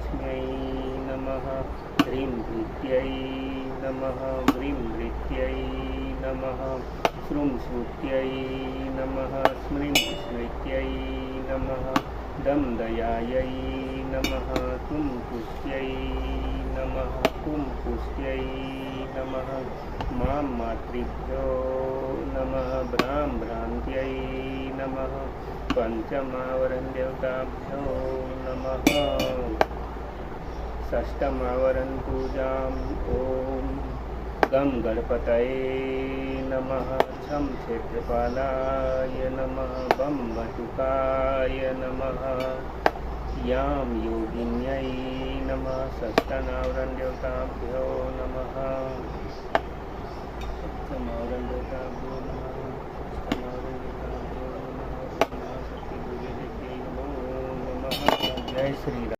लक्ष्म्यै नमः। ह्रीं भृत्यै नमः। व्रीं भृत्यै नमः। श्रूं श्रुत्यै नमः। स्म्रीं स्मृत्यै नमः। दं दयायै नमः। तुं पुष्ट्यै नमः। पुं पुष्ट्यै नमः। मां मातृभ्यो नमः। भ्रां भ्रान्त्यै नमः। पंचमावरण देवताभ्यो नमः। षष्ठमावरण पूजाम् ओम गं गणपतये नमः। छं क्षेत्रपालाय नमः। बं बटुकाय नमः। यां योगिन्यै नमः। षष्ठावरण देवताभ्यो नमः। सप्तमावरण देवताभ्यो नमः। अष्टमावरण देवताभ्यो नमः। महाशक्ति देवी नमो नमः। जय श्री राम।